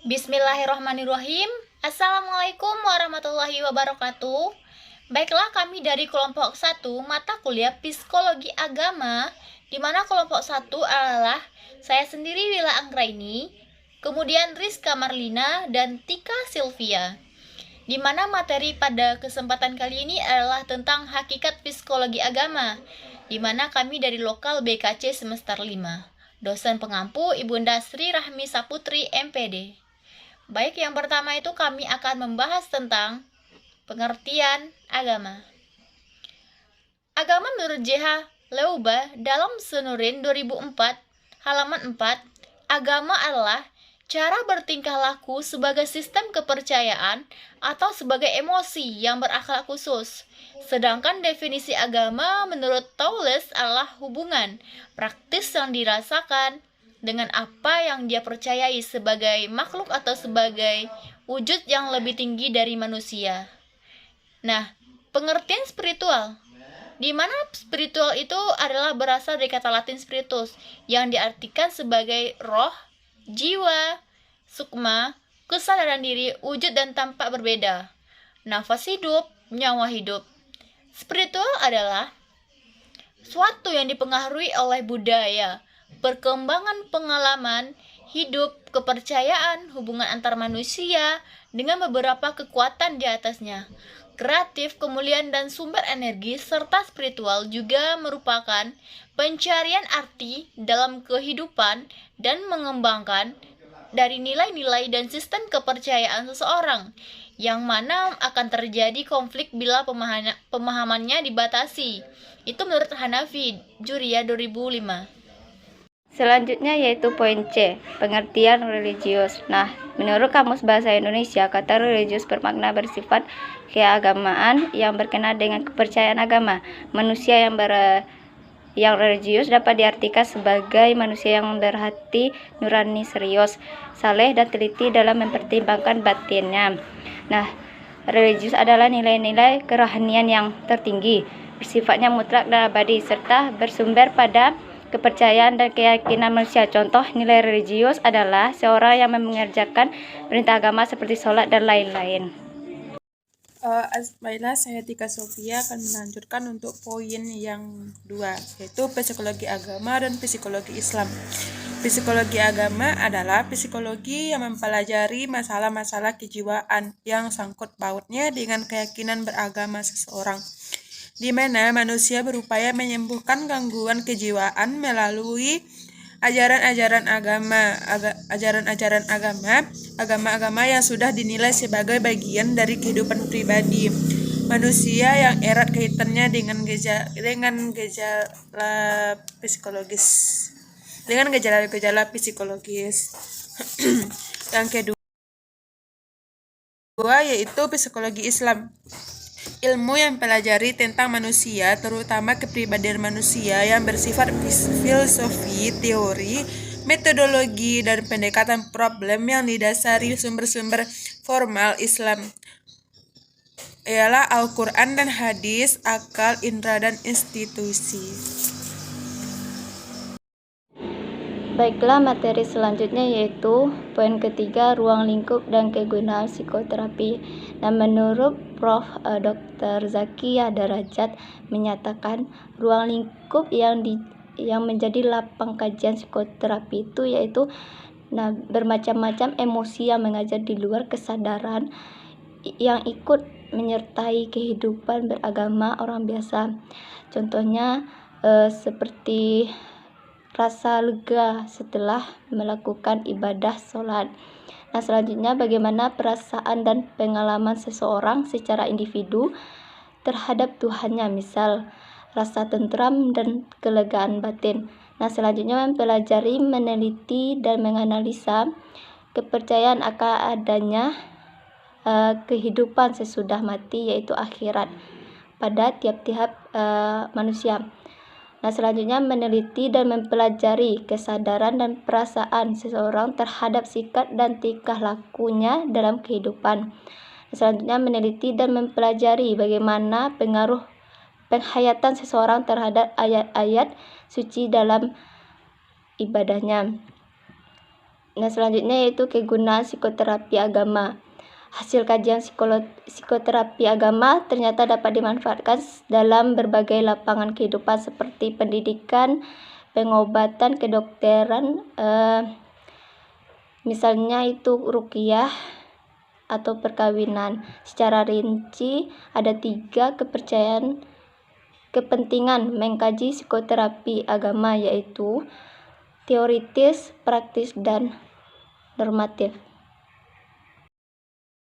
Bismillahirrahmanirrahim. Assalamualaikum warahmatullahi wabarakatuh. Baiklah, kami dari kelompok 1 mata kuliah Psikologi Agama, di mana kelompok 1 adalah saya sendiri, Wila Anggraini, kemudian Rizka Marlina dan Tika Silvia. Di mana materi pada kesempatan kali ini adalah tentang hakikat psikologi agama, di mana kami dari lokal BKC semester 5. Dosen pengampu Ibunda Sri Rahmi Saputri, MPD. Baik, yang pertama itu kami akan membahas tentang pengertian agama. Agama menurut J.H. Leuba dalam Senurin 2004, halaman 4, agama adalah cara bertingkah laku sebagai sistem kepercayaan atau sebagai emosi yang berakhlak khusus. Sedangkan definisi agama menurut Toules adalah hubungan praktis yang dirasakan dengan apa yang dia percayai sebagai makhluk atau sebagai wujud yang lebih tinggi dari manusia. Nah, pengertian spiritual, di mana spiritual itu adalah berasal dari kata Latin spiritus yang diartikan sebagai roh, jiwa, sukma, kesadaran diri, wujud dan tampak berbeda, nafas hidup, nyawa hidup. Spiritual adalah suatu yang dipengaruhi oleh budaya, perkembangan pengalaman hidup, kepercayaan, hubungan antar manusia dengan beberapa kekuatan di atasnya. Kreatif, kemuliaan dan sumber energi serta spiritual juga merupakan pencarian arti dalam kehidupan dan mengembangkan dari nilai-nilai dan sistem kepercayaan seseorang, yang mana akan terjadi konflik bila pemahamannya dibatasi. Itu menurut Hanafi, Juria 2005. Selanjutnya yaitu poin C, pengertian religius. Nah, menurut Kamus Bahasa Indonesia, kata religius bermakna bersifat keagamaan yang berkenaan dengan kepercayaan agama. Manusia yang religius dapat diartikan sebagai manusia yang berhati nurani, serius, saleh dan teliti dalam mempertimbangkan batinnya. Nah, religius adalah nilai-nilai kerohanian yang tertinggi, bersifatnya mutlak dan abadi, serta bersumber pada kepercayaan dan keyakinan manusia. Contoh nilai religius adalah seorang yang mengerjakan perintah agama seperti sholat dan lain-lain. Baiklah, saya Tika Sofia akan melanjutkan untuk poin yang 2, yaitu psikologi agama dan psikologi Islam. Psikologi agama adalah psikologi yang mempelajari masalah-masalah kejiwaan yang sangkut pautnya dengan keyakinan beragama seseorang, di mana manusia berupaya menyembuhkan gangguan kejiwaan melalui ajaran-ajaran agama yang sudah dinilai sebagai bagian dari kehidupan pribadi manusia yang erat kaitannya dengan gejala psikologis. Yang kedua yaitu psikologi Islam. Ilmu yang mempelajari tentang manusia, terutama kepribadian manusia yang bersifat filosofi, teori, metodologi, dan pendekatan problem yang didasari sumber-sumber formal Islam, ialah Al-Quran dan hadis, akal, indera, dan institusi. Baiklah, materi selanjutnya yaitu poin ketiga, ruang lingkup dan kegunaan psikoterapi. Dan menurut Prof. Dr. Zakia Darajat menyatakan ruang lingkup yang menjadi lapang kajian psikoterapi itu yaitu bermacam-macam emosi yang mengajar di luar kesadaran yang ikut menyertai kehidupan beragama orang biasa. Contohnya seperti rasa lega setelah melakukan ibadah sholat. Nah, selanjutnya bagaimana perasaan dan pengalaman seseorang secara individu terhadap Tuhannya, misal rasa tentram dan kelegaan batin. Nah, selanjutnya mempelajari, meneliti, dan menganalisa kepercayaan akan adanya kehidupan sesudah mati, yaitu akhirat, pada tiap-tiap manusia. Nah, selanjutnya meneliti dan mempelajari kesadaran dan perasaan seseorang terhadap sikap dan tingkah lakunya dalam kehidupan. Selanjutnya meneliti dan mempelajari bagaimana pengaruh penghayatan seseorang terhadap ayat-ayat suci dalam ibadahnya. Nah, selanjutnya yaitu kegunaan psikoterapi agama. Hasil kajian psikoterapi agama ternyata dapat dimanfaatkan dalam berbagai lapangan kehidupan seperti pendidikan, pengobatan, kedokteran, misalnya itu ruqyah atau perkawinan. Secara rinci ada 3 kepentingan mengkaji psikoterapi agama, yaitu teoritis, praktis, dan normatif.